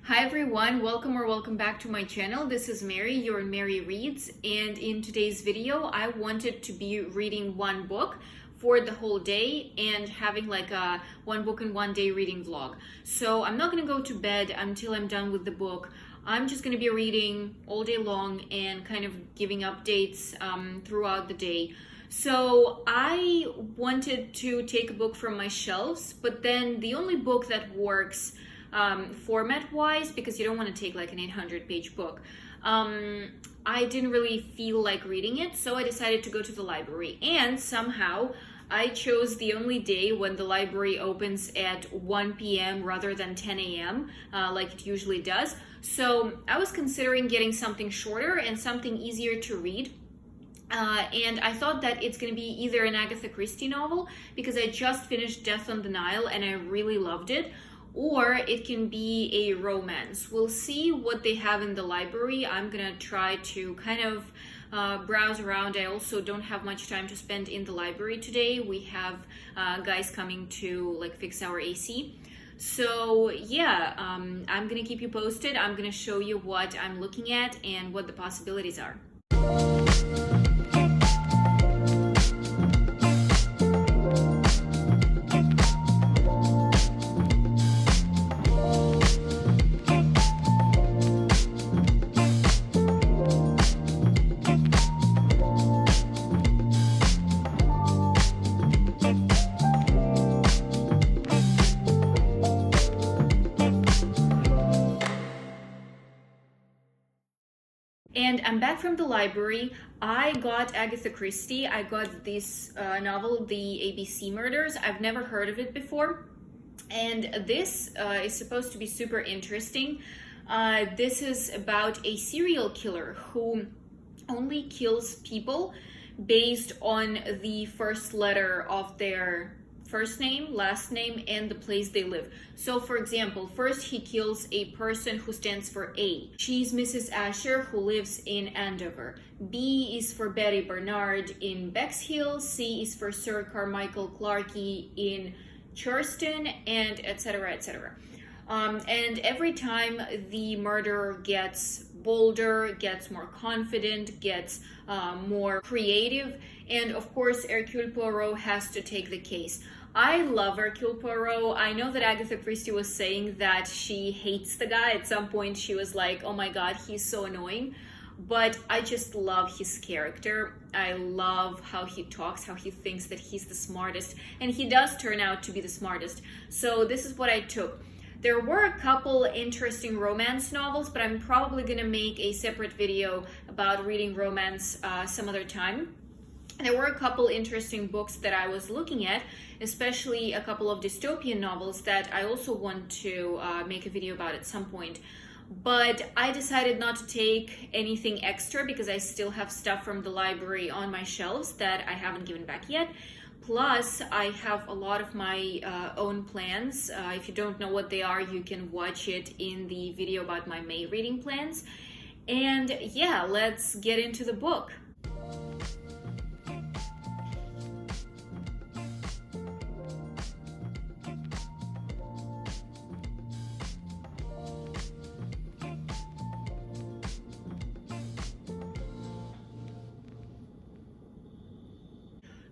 Hi everyone, welcome back to my channel. This is Mary, you're Mary Reads, and in today's video I wanted to be reading one book for the whole day and having like a one book in one day reading vlog. So I'm not gonna go to bed until I'm done with the book. I'm just gonna be reading all day long and kind of giving updates throughout the day. So I wanted to take a book from my shelves, but then the only book that works format wise, because you don't want to take like an 800-page book, I didn't really feel like reading it, so I decided to go to the library. And somehow I chose the only day when the library opens at 1 p.m. rather than 10 a.m. Like it usually does. So I was considering getting something shorter and something easier to read. And I thought that it's going to be either an Agatha Christie novel, because I just finished Death on the Nile and I really loved it, or it can be a romance. We'll see what they have in the library. I'm gonna try to kind of browse around. I also don't have much time to spend in the library today. We have guys coming to like fix our AC. So yeah, I'm gonna keep you posted. I'm gonna show you what I'm looking at and what the possibilities are. And I'm back from the library. I got Agatha Christie. I got this novel, The ABC Murders. I've never heard of it before. And this is supposed to be super interesting. This is about a serial killer who only kills people based on the first letter of their first name, last name, and the place they live. So for example, first he kills a person who stands for A. She's Mrs. Asher, who lives in Andover. B is for Betty Bernard in Bexhill. C is for Sir Carmichael Clarkey in Churston, and etc., etc. And every time the murderer gets bolder, gets more confident, gets more creative, and of course Hercule Poirot has to take the case. I love Hercule Poirot. I know that Agatha Christie was saying that she hates the guy. At some point she was like, oh my god, he's so annoying. But I just love his character. I love how he talks, how he thinks that he's the smartest, and he does turn out to be the smartest. So this is what I took. There were a couple interesting romance novels, but I'm probably gonna make a separate video about reading romance some other time. There were a couple interesting books that I was looking at, especially a couple of dystopian novels that I also want to make a video about at some point. But I decided not to take anything extra because I still have stuff from the library on my shelves that I haven't given back yet. Plus, I have a lot of my own plans. If you don't know what they are, you can watch it in the video about my May reading plans. And yeah, let's get into the book.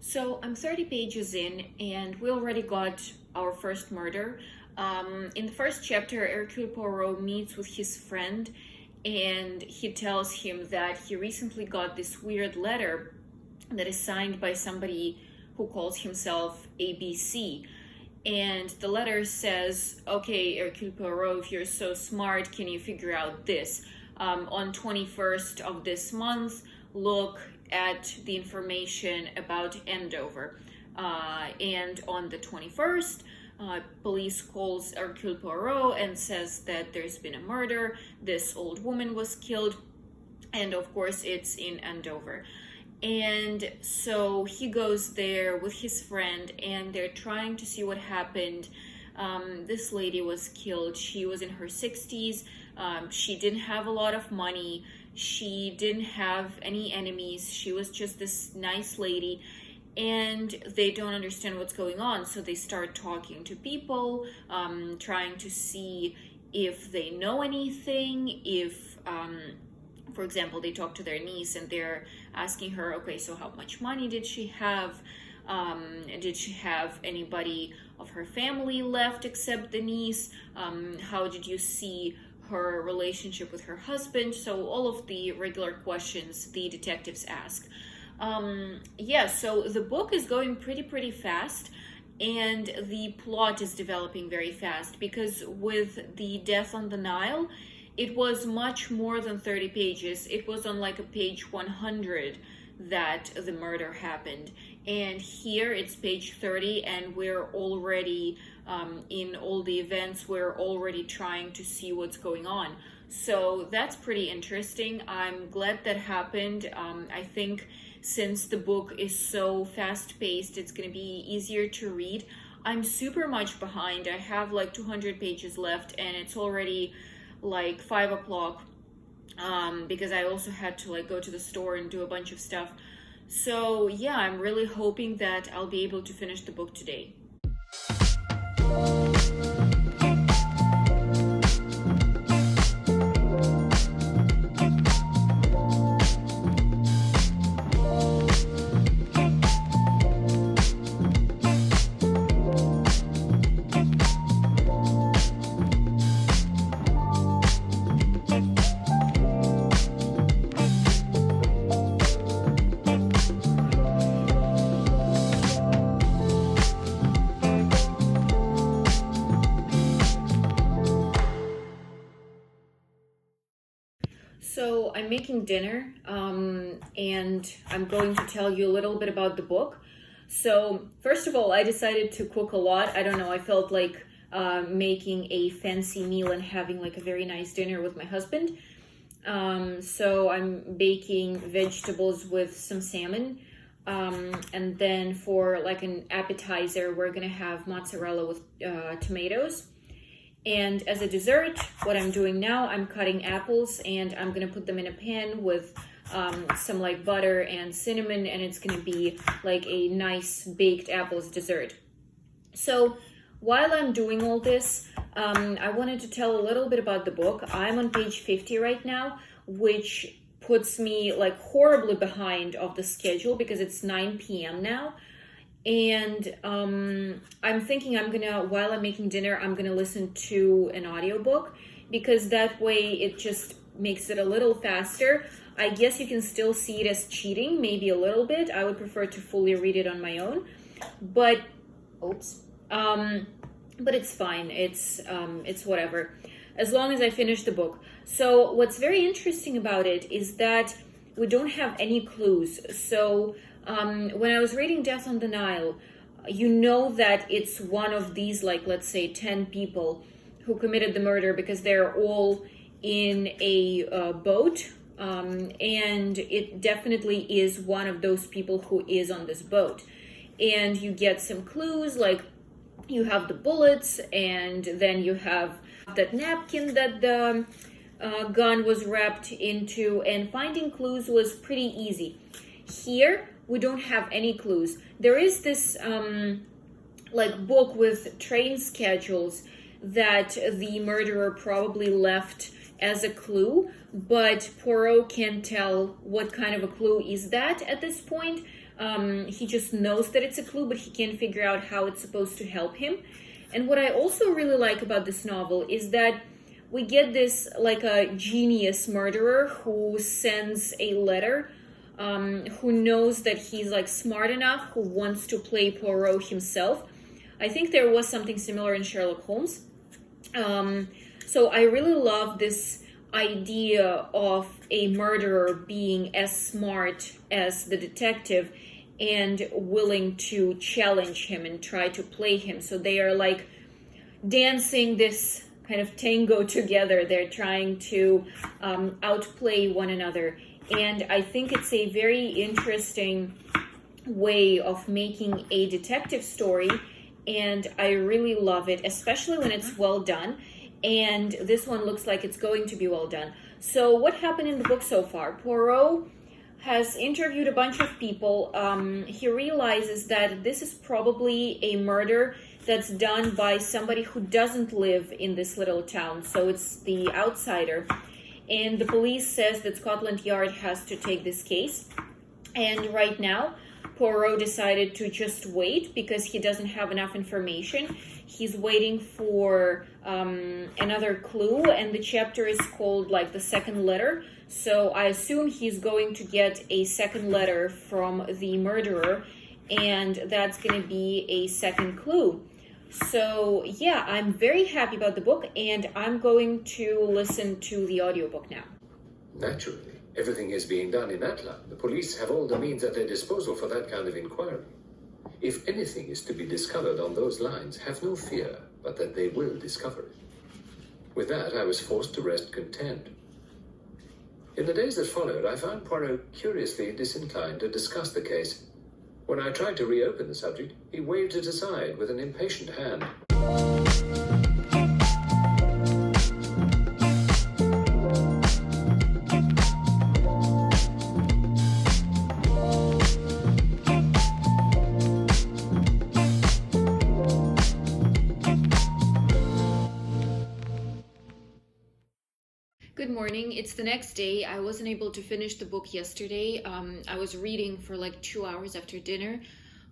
So I'm 30 pages in and we already got our first murder. In the first chapter, Hercule Poirot meets with his friend and he tells him that he recently got this weird letter that is signed by somebody who calls himself ABC. And the letter says, okay, Hercule Poirot, if you're so smart, can you figure out this? On 21st of this month, look at the information about Andover. And on the 21st, police calls Hercule Poirot and says that there's been a murder, this old woman was killed, and of course it's in Andover. And so he goes there with his friend and they're trying to see what happened. This lady was killed. She was in her 60s. She didn't have a lot of money. She didn't have any enemies. She was just this nice lady, and they don't understand what's going on. So they start talking to people, trying to see if they know anything, if for example, they talk to their niece and they're asking her, okay, so how much money did she have? Did she have anybody of her family left except the niece? How did you see her relationship with her husband? So all of the regular questions the detectives ask. Yeah, so the book is going pretty fast, and the plot is developing very fast, because with the Death on the Nile, it was much more than 30 pages. It was on like a page 100 that the murder happened. And here it's page 30, and we're already in all the events, we're already trying to see what's going on. So that's pretty interesting. I'm glad that happened. I think since the book is so fast-paced, it's going to be easier to read. I'm super much behind. I have like 200 pages left, and it's already like 5 o'clock, because I also had to like go to the store and do a bunch of stuff. So yeah, I'm really hoping that I'll be able to finish the book today. So I'm making dinner, and I'm going to tell you a little bit about the book. So first of all, I decided to cook a lot. I don't know, I felt like making a fancy meal and having like a very nice dinner with my husband. So I'm baking vegetables with some salmon. And then for like an appetizer, we're gonna have mozzarella with tomatoes. And as a dessert, what I'm doing now, I'm cutting apples, and I'm gonna put them in a pan with some like butter and cinnamon, and it's gonna be like a nice baked apples dessert. So while I'm doing all this, I wanted to tell a little bit about the book. I'm on page 50 right now, which puts me like horribly behind of the schedule because it's 9 p.m. now. And I'm thinking while I'm making dinner, I'm gonna listen to an audiobook, because that way it just makes it a little faster. I guess you can still see it as cheating, maybe a little bit. I would prefer to fully read it on my own, but it's fine. It's whatever, as long as I finish the book. So what's very interesting about it is that we don't have any clues. So when I was reading Death on the Nile, you know that it's one of these, like, let's say 10 people who committed the murder, because they're all in a boat, and it definitely is one of those people who is on this boat. And you get some clues, like you have the bullets, and then you have that napkin that the gun was wrapped into, and finding clues was pretty easy. Here, we don't have any clues. There is this like book with train schedules that the murderer probably left as a clue, but Poirot can't tell what kind of a clue is that at this point. He just knows that it's a clue, but he can't figure out how it's supposed to help him. And what I also really like about this novel is that we get this like a genius murderer who sends a letter, who knows that he's like smart enough, who wants to play Poirot himself. I think there was something similar in Sherlock Holmes. So I really love this idea of a murderer being as smart as the detective and willing to challenge him and try to play him. So they are like dancing this kind of tango together. They're trying to outplay one another. And I think it's a very interesting way of making a detective story, and I really love it, especially when it's well done. And this one looks like it's going to be well done. So what happened in the book so far? Poirot has interviewed a bunch of people. He realizes that this is probably a murder that's done by somebody who doesn't live in this little town. So it's the outsider. And the police says that Scotland Yard has to take this case. And right now, Poirot decided to just wait because he doesn't have enough information. He's waiting for another clue, and the chapter is called like the second letter. So I assume he's going to get a second letter from the murderer, and that's going to be a second clue. So yeah, I'm very happy about the book, and I'm going to listen to the audiobook now. Naturally. Everything is being done in Atla. The police have all the means at their disposal for that kind of inquiry. If anything is to be discovered on those lines, have no fear, but that they will discover it. With that, I was forced to rest content. In the days that followed, I found Poirot curiously disinclined to discuss the case. When I tried to reopen the subject, he waved it aside with an impatient hand. Good morning. It's the next day. I wasn't able to finish the book yesterday. I was reading for like 2 hours after dinner,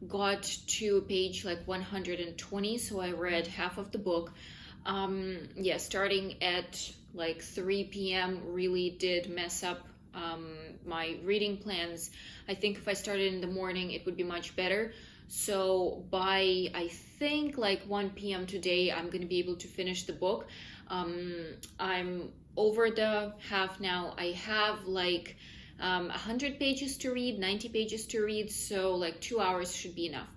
got to page like 120, so I read half of the book. Starting at like 3 p.m. really did mess up my reading plans. I think if I started in the morning, it would be much better. So by, I think, like 1 p.m. today, I'm going to be able to finish the book. I'm over the half now. I have like 100 pages to read, 90 pages to read, so like 2 hours should be enough.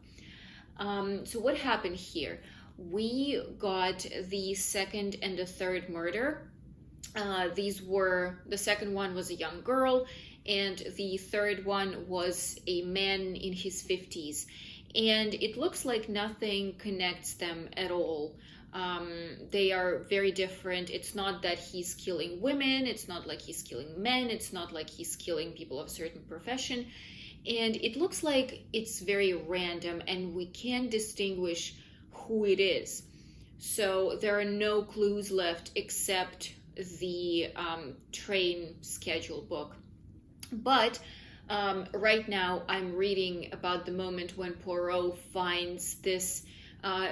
So what happened here? We got the second and the third murder. The second one was a young girl, and the third one was a man in his 50s. And it looks like nothing connects them at all. They are very different. It's not that he's killing women. It's not like he's killing men. It's not like he's killing people of a certain profession. And it looks like it's very random, and we can't distinguish who it is. So there are no clues left except the train schedule book. But right now I'm reading about the moment when Poirot finds this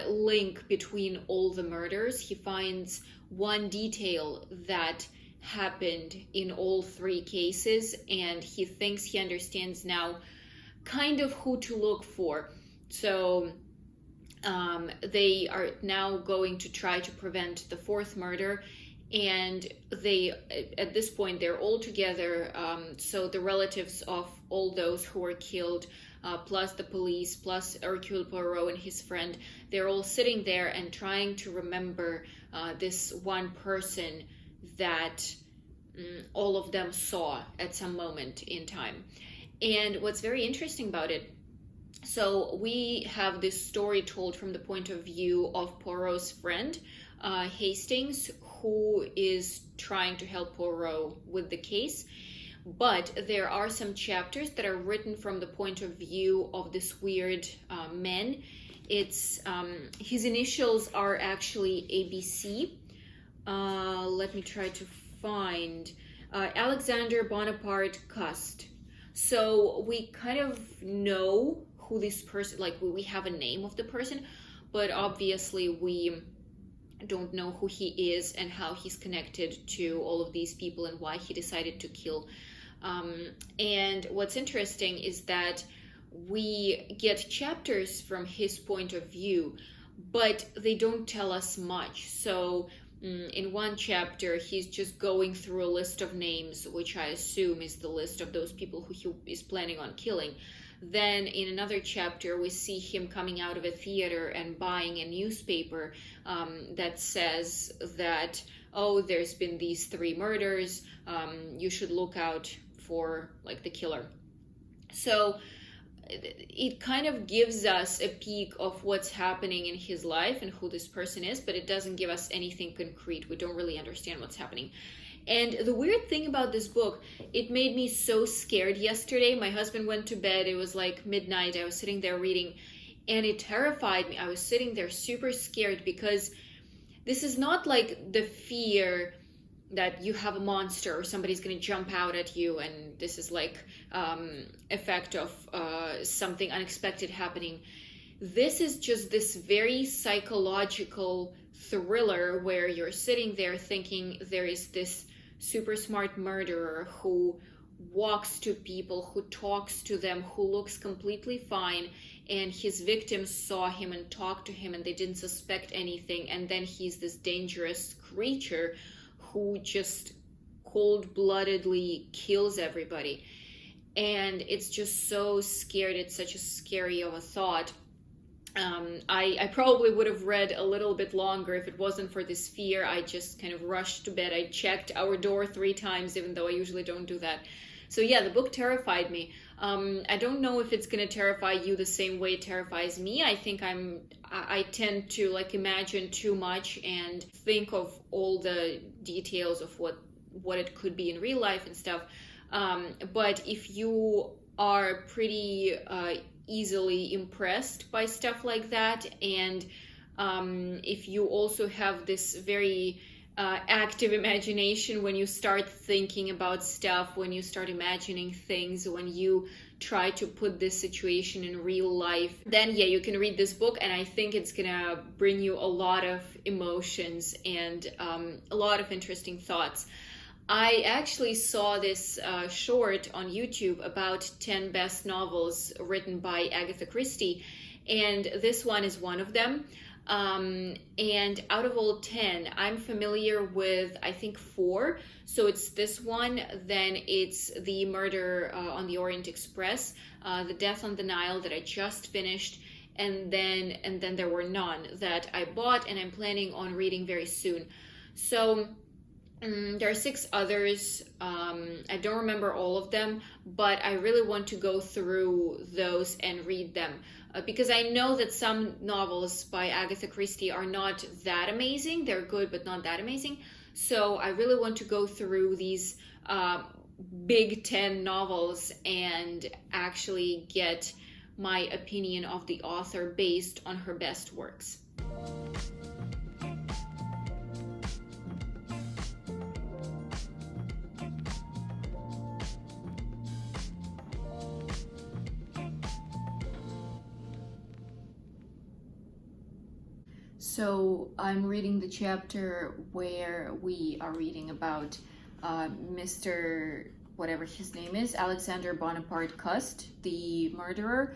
link between all the murders. He finds one detail that happened in all three cases, and he thinks he understands now kind of who to look for. So they are now going to try to prevent the fourth murder, and at this point they're all together. So the relatives of all those who were killed, plus the police, plus Hercule Poirot and his friend, they're all sitting there and trying to remember this one person that all of them saw at some moment in time. And what's very interesting about it, so we have this story told from the point of view of Poirot's friend, Hastings, who is trying to help Poirot with the case. But there are some chapters that are written from the point of view of this weird man. It's his initials are actually ABC. Let me try to find Alexander Bonaparte Cust. So we kind of know who this person, like we have a name of the person, but obviously we don't know who he is and how he's connected to all of these people and why he decided to kill. And what's interesting is that we get chapters from his point of view, but they don't tell us much. So in one chapter, he's just going through a list of names, which I assume is the list of those people who he is planning on killing. Then in another chapter, we see him coming out of a theater and buying a newspaper that says that, oh, there's been these 3 murders. You should look out for like the killer. So it kind of gives us a peek of what's happening in his life and who this person is, but it doesn't give us anything concrete. We don't really understand what's happening. And the weird thing about this book, it made me so scared yesterday. My husband went to bed. It was like midnight. I was sitting there reading, and it terrified me. I was sitting there super scared because this is not like the fear that you have a monster or somebody's going to jump out at you, and this is like effect of something unexpected happening. This is just this very psychological thriller where you're sitting there thinking there is this super smart murderer who walks to people, who talks to them, who looks completely fine, and his victims saw him and talked to him and they didn't suspect anything, and then he's this dangerous creature who just cold-bloodedly kills everybody. And it's just so scared. It's such a scary of a thought. I probably would have read a little bit longer if it wasn't for this fear. I just kind of rushed to bed. I checked our door 3 times, even though I usually don't do that. So yeah, the book terrified me. I don't know if it's gonna terrify you the same way it terrifies me. I think I tend to like imagine too much and think of all the details of what it could be in real life and stuff. But if you are pretty easily impressed by stuff like that, and if you also have this very active imagination, when you start thinking about stuff, when you start imagining things, when you try to put this situation in real life, then yeah, you can read this book, and I think it's gonna bring you a lot of emotions and a lot of interesting thoughts. I actually saw this short on YouTube about 10 best novels written by Agatha Christie, and this one is one of them. And out of all 10, I'm familiar with, I think, 4. So it's this one, then it's The Murder on the Orient Express, The Death on the Nile that I just finished, and then there were none that I bought and I'm planning on reading very soon. So there are 6 others. I don't remember all of them, but I really want to go through those and read them. Because I know that some novels by Agatha Christie are not that amazing. They're good, but not that amazing. So I really want to go through these big 10 novels and actually get my opinion of the author based on her best works. So I'm reading the chapter where we are reading about Mr. whatever his name is, Alexander Bonaparte Cust, the murderer,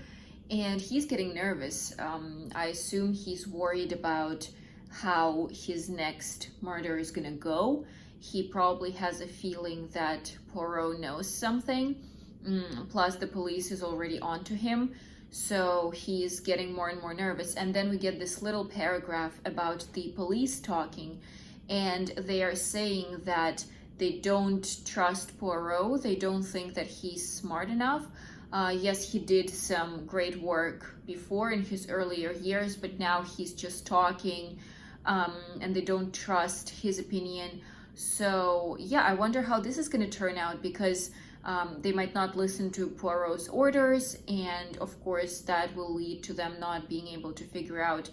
and he's getting nervous. I assume he's worried about how his next murder is gonna go. He probably has a feeling that Poirot knows something, plus the police is already onto him. So he's getting more and more nervous. And then we get this little paragraph about the police talking, and they are saying that they don't trust Poirot. They don't think that he's smart enough. Yes, he did some great work before in his earlier years, but now he's just talking, and they don't trust his opinion. So yeah, I wonder how this is going to turn out, because they might not listen to Poirot's orders, and of course that will lead to them not being able to figure out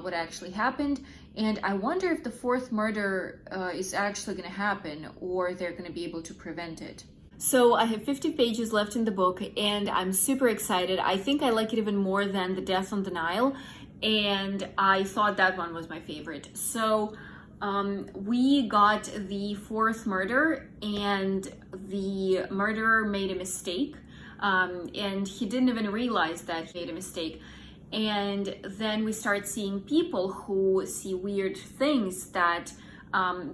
what actually happened. And I wonder if the 4th murder is actually going to happen, or they're going to be able to prevent it. So I have 50 pages left in the book, and I'm super excited. I think I like it even more than The Death on the Nile, and I thought that one was my favorite. So we got the 4th murder, and the murderer made a mistake, and he didn't even realize that he made a mistake. And then we start seeing people who see weird things that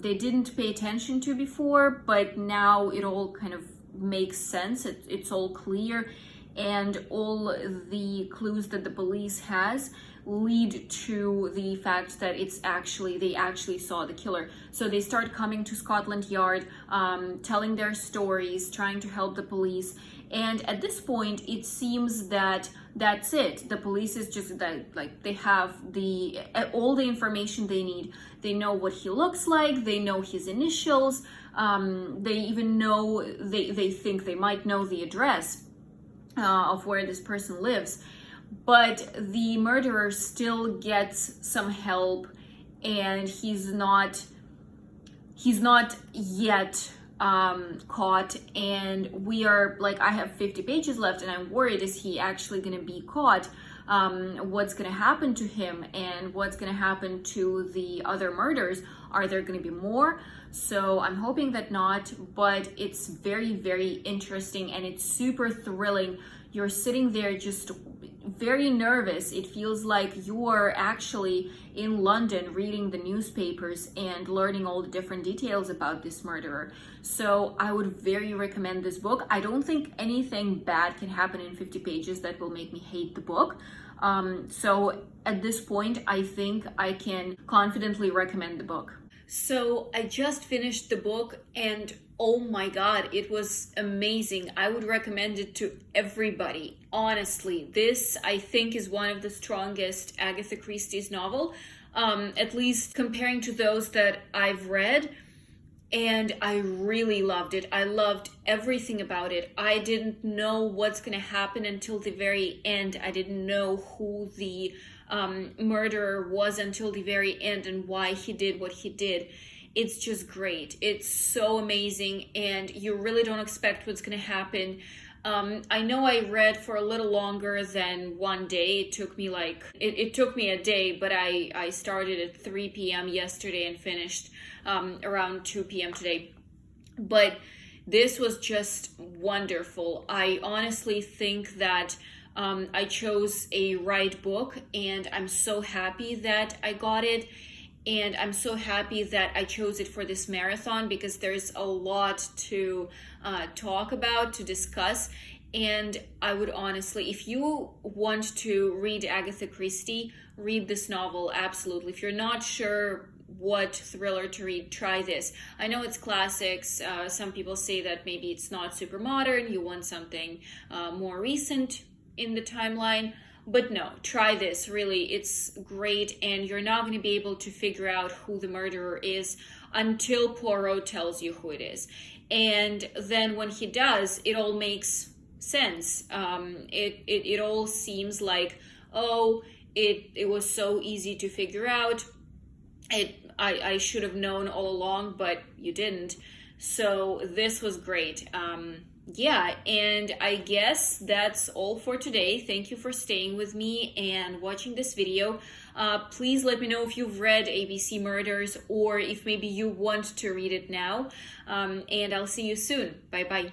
they didn't pay attention to before, but now it all kind of makes sense. It's all clear, and all the clues that the police has lead to the fact that they actually saw the killer. So they start coming to Scotland Yard, telling their stories, trying to help the police. And at this point, it seems that that's it. The police is just that, like, they have all the information they need. They know what he looks like. They know his initials. They even know, they think they might know the address of where this person lives. but the murderer still gets some help, and he's not yet caught. And we are like, I have 50 pages left, and I'm worried, is he actually going to be caught? What's going to happen to him, and what's going to happen to the other murders? Are there going to be more? So I'm hoping that not, but it's very, very interesting, and it's super thrilling. You're sitting there just very nervous. It feels like you're actually in London reading the newspapers and learning all the different details about this murderer. So I would very recommend this book. I don't think anything bad can happen in 50 pages that will make me hate the book. So at this point, I think I can confidently recommend the book. So I just finished the book, and oh my God, it was amazing. I would recommend it to everybody. Honestly, this I think is one of the strongest Agatha Christie's novel, at least comparing to those that I've read. And I really loved it. I loved everything about it. I didn't know what's going to happen until the very end. I didn't know who the murderer was until the very end, and why he did what he did. It's just great. It's so amazing, and you really don't expect what's going to happen. I know I read for a little longer than one day. It took me it took me a day, but I started at 3 p.m. yesterday and finished around 2 p.m. today. But this was just wonderful. I honestly think that I chose a right book, and I'm so happy that I got it. And I'm so happy that I chose it for this marathon, because there's a lot to talk about, to discuss. And I would honestly, if you want to read Agatha Christie, read this novel, absolutely. If you're not sure what thriller to read, try this. I know it's classics. Some people say that maybe it's not super modern, you want something more recent in the timeline. But no, try this. Really, it's great, and you're not going to be able to figure out who the murderer is until Poirot tells you who it is. And then when he does, it all makes sense. It all seems like, oh, it was so easy to figure out. I should have known all along, but you didn't. So this was great. Yeah, and I guess that's all for today. Thank you for staying with me and watching this video. Please let me know if you've read ABC Murders, or if maybe you want to read it now. And I'll see you soon. Bye-bye.